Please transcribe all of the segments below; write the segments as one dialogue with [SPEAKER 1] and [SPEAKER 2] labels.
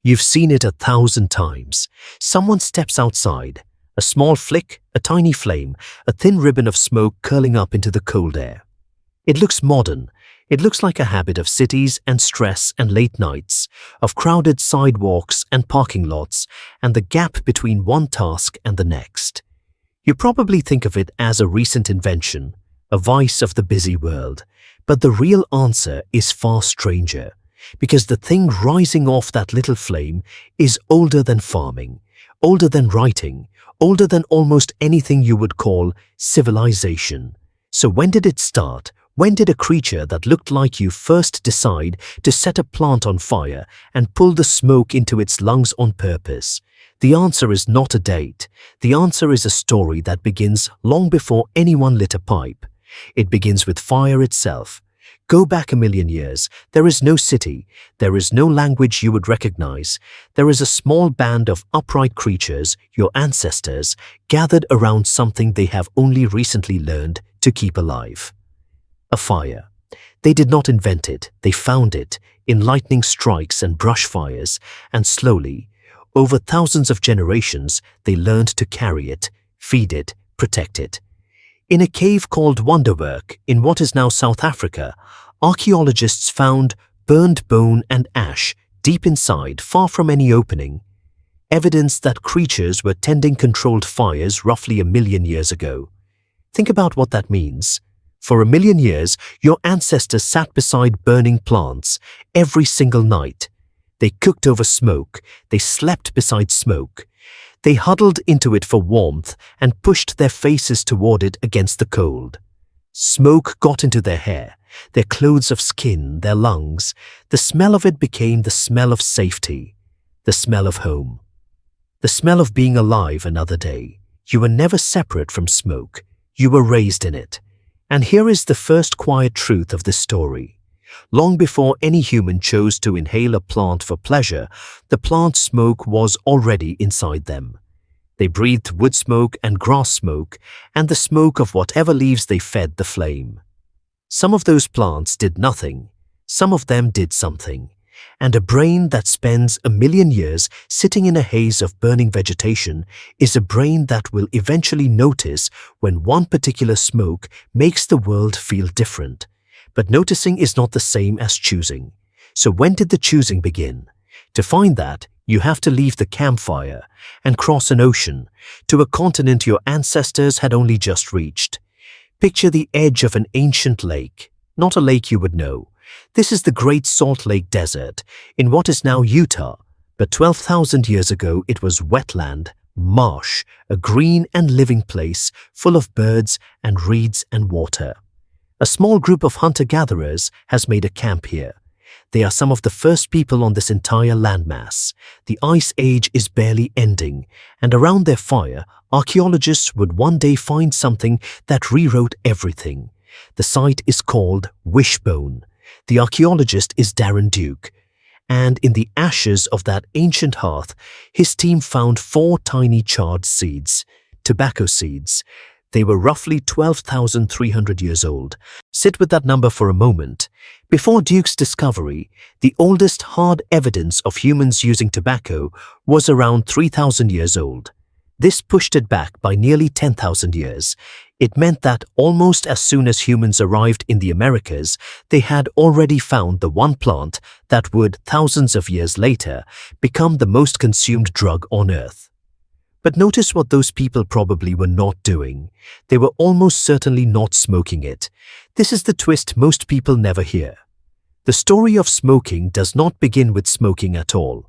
[SPEAKER 1] You've seen it 1,000 times. Someone steps outside. A small flick, a tiny flame, a thin ribbon of smoke curling up into the cold air. It looks modern. It looks like a habit of cities and stress and late nights, of crowded sidewalks and parking lots, and the gap between one task and the next. You probably think of it as a recent invention, a vice of the busy world. But the real answer is far stranger, because the thing rising off that little flame is older than farming, older than writing, older than almost anything you would call civilization. So when did it start? When did a creature that looked like you first decide to set a plant on fire and pull the smoke into its lungs on purpose? The answer is not a date. The answer is a story that begins long before anyone lit a pipe. It begins with fire itself. Go back 1,000,000 years. There is no city. There is no language you would recognize. There is a small band of upright creatures, your ancestors, gathered around something they have only recently learned to keep alive. A fire. They did not invent it. They found it in lightning strikes and brush fires, and slowly, over thousands of generations, they learned to carry it, feed it, protect it. In a cave called Wonderwerk in what is now South Africa, archaeologists found burned bone and ash deep inside, far from any opening. Evidence that creatures were tending controlled fires roughly 1,000,000 years ago. Think about what that means. For 1,000,000 years, your ancestors sat beside burning plants every single night. They cooked over smoke. They slept beside smoke. They huddled into it for warmth and pushed their faces toward it against the cold. Smoke got into their hair, their clothes of skin, their lungs. The smell of it became the smell of safety, the smell of home, the smell of being alive another day. You were never separate from smoke. You were raised in it. And here is the first quiet truth of this story. Long before any human chose to inhale a plant for pleasure, the plant smoke was already inside them. They breathed wood smoke and grass smoke, and the smoke of whatever leaves they fed the flame. Some of those plants did nothing. Some of them did something. And a brain that spends 1,000,000 years sitting in a haze of burning vegetation is a brain that will eventually notice when one particular smoke makes the world feel different. But noticing is not the same as choosing. So when did the choosing begin? To find that, you have to leave the campfire and cross an ocean to a continent your ancestors had only just reached. Picture the edge of an ancient lake, not a lake you would know. This is the Great Salt Lake Desert in what is now Utah, but 12,000 years ago it was wetland, marsh, a green and living place full of birds and reeds and water. A small group of hunter-gatherers has made a camp here. They are some of the first people on this entire landmass. The Ice Age is barely ending, and around their fire, archaeologists would one day find something that rewrote everything. The site is called Wishbone. The archaeologist is Darren Duke. And in the ashes of that ancient hearth, his team found 4 tiny charred seeds, tobacco seeds. They were roughly 12,300 years old. Sit with that number for a moment. Before Duke's discovery, the oldest hard evidence of humans using tobacco was around 3,000 years old. This pushed it back by nearly 10,000 years. It meant that almost as soon as humans arrived in the Americas, they had already found the one plant that would, thousands of years later, become the most consumed drug on Earth. But notice what those people probably were not doing. They were almost certainly not smoking it. This is the twist most people never hear. The story of smoking does not begin with smoking at all.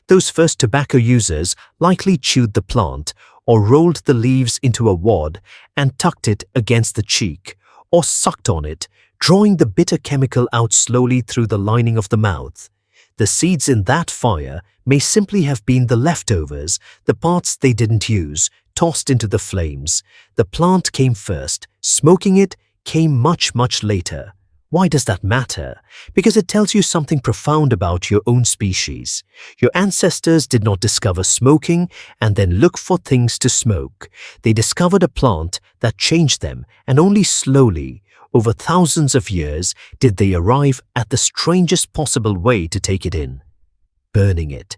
[SPEAKER 1] Those first tobacco users likely chewed the plant or rolled the leaves into a wad and tucked it against the cheek, or sucked on it, drawing the bitter chemical out slowly through the lining of the mouth. The seeds in that fire may simply have been the leftovers, the parts they didn't use, tossed into the flames. The plant came first. Smoking it came much, much later. Why does that matter? Because it tells you something profound about your own species. Your ancestors did not discover smoking and then look for things to smoke. They discovered a plant that changed them, and only slowly, over thousands of years, did they arrive at the strangest possible way to take it in: burning it.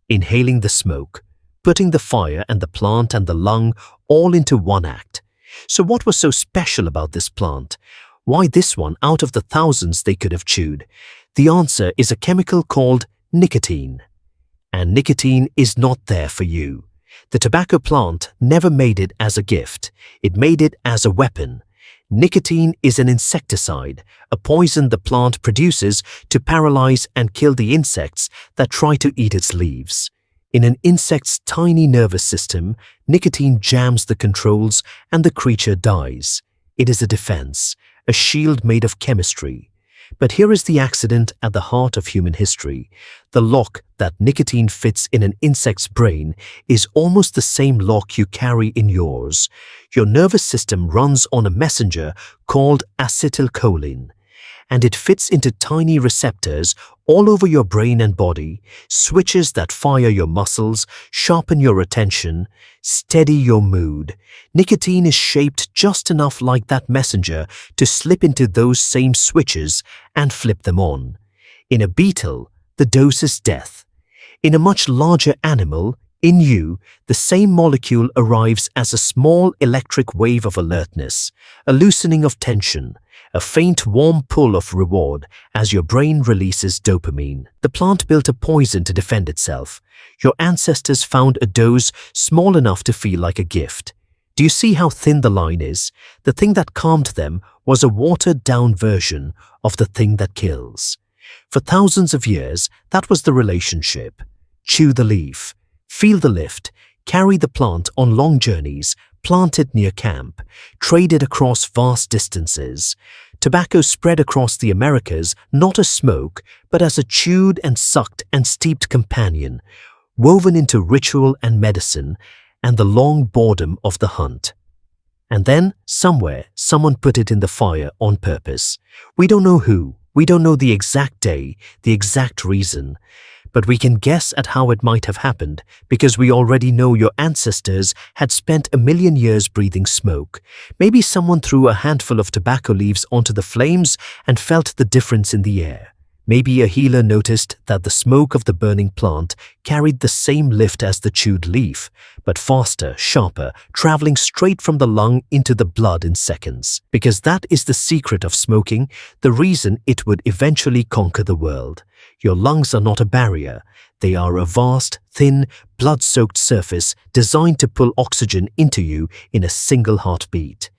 [SPEAKER 1] inhaling the smoke, putting the fire and the plant and the lung all into one act. So what was so special about this plant? Why this one out of the thousands they could have chewed? The answer is a chemical called nicotine. And nicotine is not there for you. The tobacco plant never made it as a gift. It made it as a weapon. Nicotine is an insecticide, a poison the plant produces to paralyze and kill the insects that try to eat its leaves. In an insect's tiny nervous system, nicotine jams the controls and the creature dies. It is a defense, a shield made of chemistry. But here is the accident at the heart of human history. The lock that nicotine fits in an insect's brain is almost the same lock you carry in yours. Your nervous system runs on a messenger called acetylcholine, and it fits into tiny receptors all over your brain and body, switches that fire your muscles, sharpen your attention, steady your mood. Nicotine is shaped just enough like that messenger to slip into those same switches and flip them on. In a beetle, the dose is death. In a much larger animal, in you, the same molecule arrives as a small electric wave of alertness, a loosening of tension, a faint warm pull of reward as your brain releases dopamine. The plant built a poison to defend itself. Your ancestors found a dose small enough to feel like a gift. Do you see how thin the line is? The thing that calmed them was a watered-down version of the thing that kills. For thousands of years, that was the relationship. Chew the leaf, feel the lift, carry the plant on long journeys, plant it near camp, trade it across vast distances. Tobacco spread across the Americas not as smoke, but as a chewed and sucked and steeped companion, woven into ritual and medicine and the long boredom of the hunt. And then, somewhere, someone put it in the fire on purpose. We don't know who, we don't know the exact day, the exact reason, but we can guess at how it might have happened because we already know your ancestors had spent 1,000,000 years breathing smoke. Maybe someone threw a handful of tobacco leaves onto the flames and felt the difference in the air. Maybe a healer noticed that the smoke of the burning plant carried the same lift as the chewed leaf, but faster, sharper, traveling straight from the lung into the blood in seconds. Because that is the secret of smoking, the reason it would eventually conquer the world. Your lungs are not a barrier. They are a vast, thin, blood-soaked surface designed to pull oxygen into you in a single heartbeat.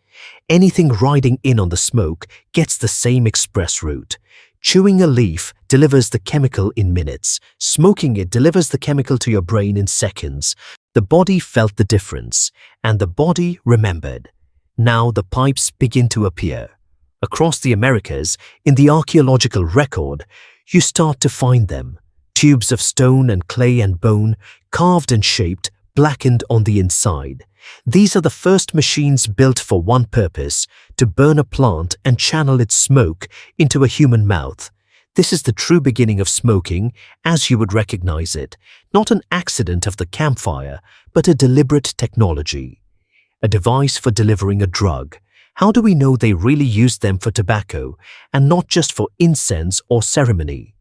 [SPEAKER 1] Anything riding in on the smoke gets the same express route. Chewing a leaf delivers the chemical in minutes. Smoking it delivers the chemical to your brain in seconds. The body felt the difference, and the body remembered. Now the pipes begin to appear. Across the Americas, in the archaeological record, you start to find them. Tubes of stone and clay and bone, carved and shaped, blackened on the inside. These are the first machines built for one purpose, to burn a plant and channel its smoke into a human mouth. This is the true beginning of smoking, as you would recognize it. Not an accident of the campfire, but a deliberate technology. A device for delivering a drug. How do we know they really used them for tobacco, and not just for incense or ceremony?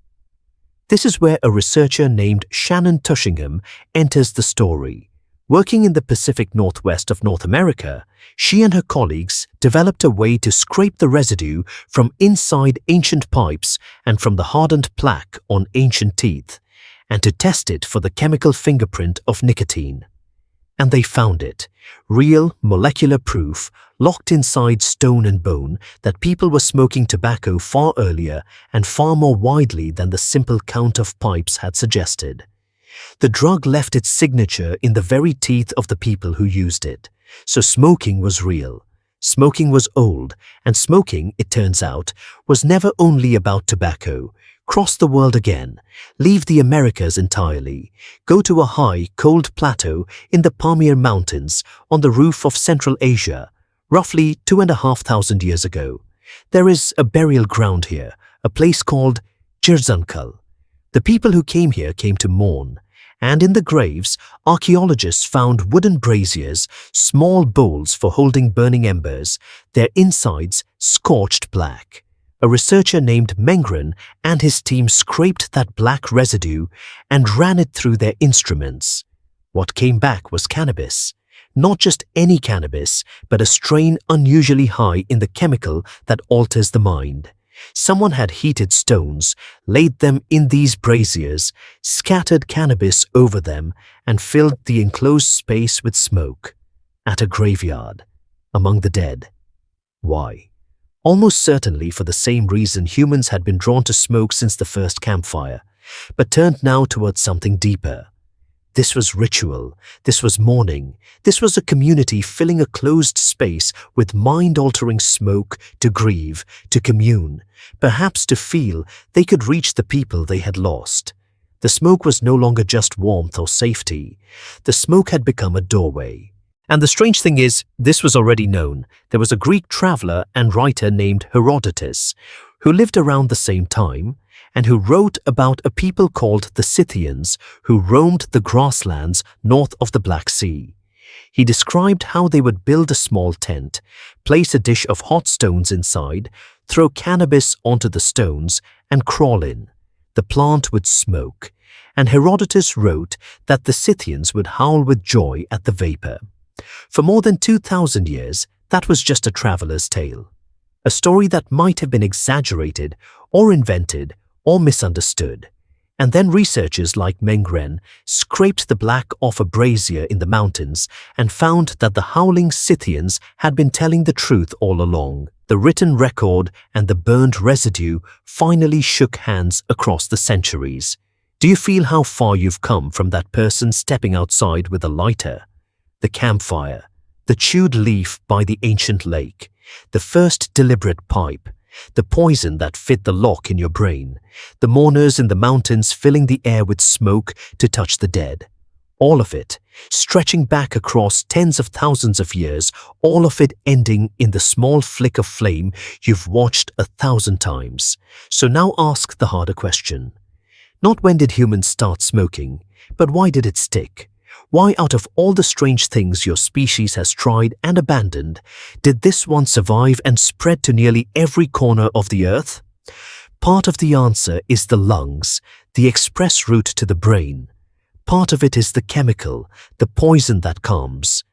[SPEAKER 1] This is where a researcher named Shannon Tushingham enters the story. Working in the Pacific Northwest of North America, she and her colleagues developed a way to scrape the residue from inside ancient pipes and from the hardened plaque on ancient teeth, and to test it for the chemical fingerprint of nicotine. And they found it, real molecular proof, locked inside stone and bone, that people were smoking tobacco far earlier and far more widely than the simple count of pipes had suggested. The drug left its signature in the very teeth of the people who used it. So smoking was real. Smoking was old, and smoking, it turns out, was never only about tobacco. Cross the world again. Leave the Americas entirely. Go to a high, cold plateau in the Pamir Mountains on the roof of Central Asia, roughly 2,500 years ago. There is a burial ground here, a place called Jirzankal. The people who came here came to mourn. And in the graves, archaeologists found wooden braziers, small bowls for holding burning embers, their insides scorched black. A researcher named Mengren and his team scraped that black residue and ran it through their instruments. What came back was cannabis. Not just any cannabis, but a strain unusually high in the chemical that alters the mind. Someone had heated stones, laid them in these braziers, scattered cannabis over them, and filled the enclosed space with smoke. At a graveyard, among the dead. Why? Almost certainly for the same reason humans had been drawn to smoke since the first campfire, but turned now towards something deeper. This was ritual, this was mourning, this was a community filling a closed space with mind-altering smoke to grieve, to commune, perhaps to feel they could reach the people they had lost. The smoke was no longer just warmth or safety. The smoke had become a doorway. And the strange thing is, this was already known. There was a Greek traveler and writer named Herodotus, who lived around the same time, and who wrote about a people called the Scythians who roamed the grasslands north of the Black Sea. He described how they would build a small tent, place a dish of hot stones inside, throw cannabis onto the stones, and crawl in. The plant would smoke, and Herodotus wrote that the Scythians would howl with joy at the vapor. For more than 2,000 years, that was just a traveler's tale. A story that might have been exaggerated or invented or misunderstood. And then researchers like Mengren scraped the black off a brazier in the mountains and found that the howling Scythians had been telling the truth all along. The written record and the burned residue finally shook hands across the centuries. Do you feel how far you've come from that person stepping outside with a lighter? The campfire, the chewed leaf by the ancient lake, the first deliberate pipe, the poison that fit the lock in your brain, the mourners in the mountains filling the air with smoke to touch the dead. All of it, stretching back across tens of thousands of years, all of it ending in the small flick of flame you've watched 1,000 times. So now ask the harder question. Not when did humans start smoking, but why did it stick? Why, out of all the strange things your species has tried and abandoned, did this one survive and spread to nearly every corner of the earth? Part of the answer is the lungs, the express route to the brain. Part of it is the chemical, the poison that calms.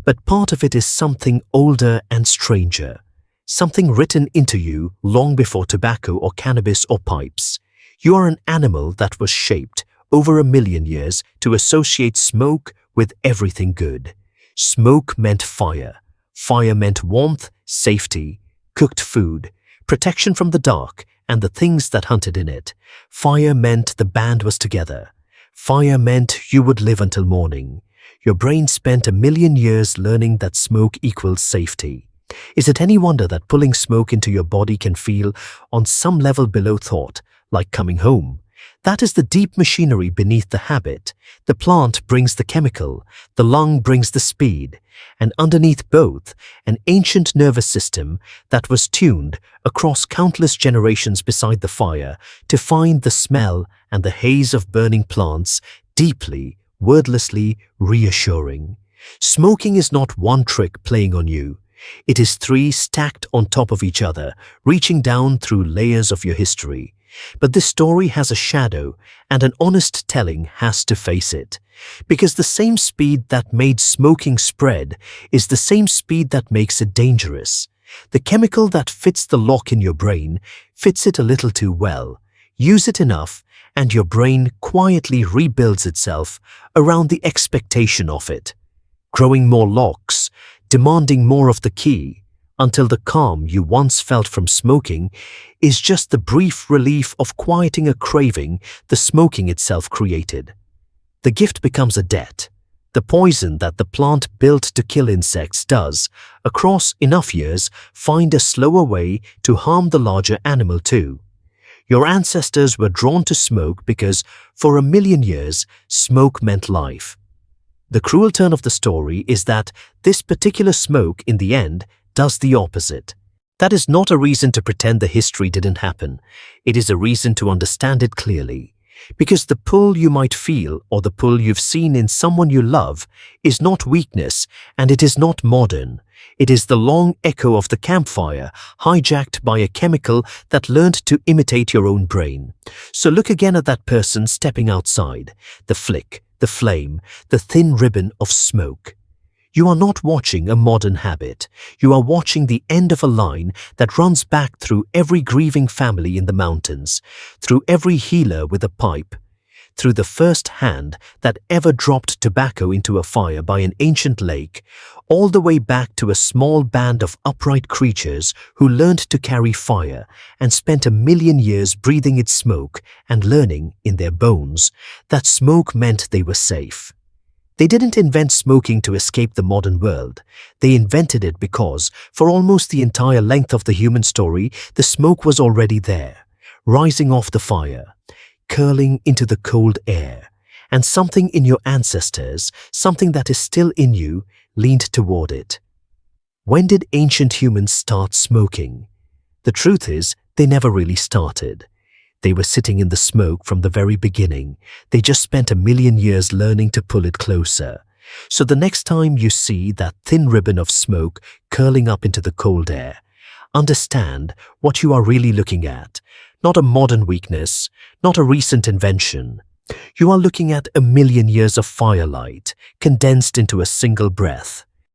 [SPEAKER 1] But part of it is something older and stranger, something written into you long before tobacco or cannabis or pipes. You are an animal that was shaped over 1 million years to associate smoke with everything good. Smoke meant fire. Fire meant warmth, safety, cooked food, protection from the dark and the things that hunted in it. Fire meant the band was together. Fire meant you would live until morning. Your brain spent 1 million years learning that smoke equals safety. Is it any wonder that pulling smoke into your body can feel, on some level below thought, like coming home? That is the deep machinery beneath the habit. The plant brings the chemical, the lung brings the speed, and underneath both, an ancient nervous system that was tuned across countless generations beside the fire to find the smell and the haze of burning plants deeply, wordlessly reassuring. Smoking is not one trick playing on you. It is 3 stacked on top of each other, reaching down through layers of your history. But this story has a shadow, and an honest telling has to face it. Because the same speed that made smoking spread is the same speed that makes it dangerous. The chemical that fits the lock in your brain fits it a little too well. Use it enough, and your brain quietly rebuilds itself around the expectation of it, growing more locks, demanding more of the key, until the calm you once felt from smoking is just the brief relief of quieting a craving the smoking itself created. The gift becomes a debt. The poison that the plant built to kill insects does, across enough years, find a slower way to harm the larger animal too. Your ancestors were drawn to smoke because, for 1 million years, smoke meant life. The cruel turn of the story is that this particular smoke, in the end, does the opposite. That is not a reason to pretend the history didn't happen. It is a reason to understand it clearly. Because the pull you might feel or the pull you've seen in someone you love is not weakness and it is not modern. It is the long echo of the campfire, hijacked by a chemical that learned to imitate your own brain. So look again at that person stepping outside, the flick, the flame, the thin ribbon of smoke. You are not watching a modern habit. You are watching the end of a line that runs back through every grieving family in the mountains, through every healer with a pipe, through the first hand that ever dropped tobacco into a fire by an ancient lake, all the way back to a small band of upright creatures who learned to carry fire and spent 1,000,000 years breathing its smoke and learning in their bones that smoke meant they were safe. They didn't invent smoking to escape the modern world. They invented it because, for almost the entire length of the human story, the smoke was already there, rising off the fire, curling into the cold air, and something in your ancestors, something that is still in you, leaned toward it. When did ancient humans start smoking? The truth is, they never really started. They were sitting in the smoke from the very beginning. They just spent 1,000,000 years learning to pull it closer. So the next time you see that thin ribbon of smoke curling up into the cold air, understand what you are really looking at. Not a modern weakness, not a recent invention. You are looking at 1,000,000 years of firelight condensed into a single breath.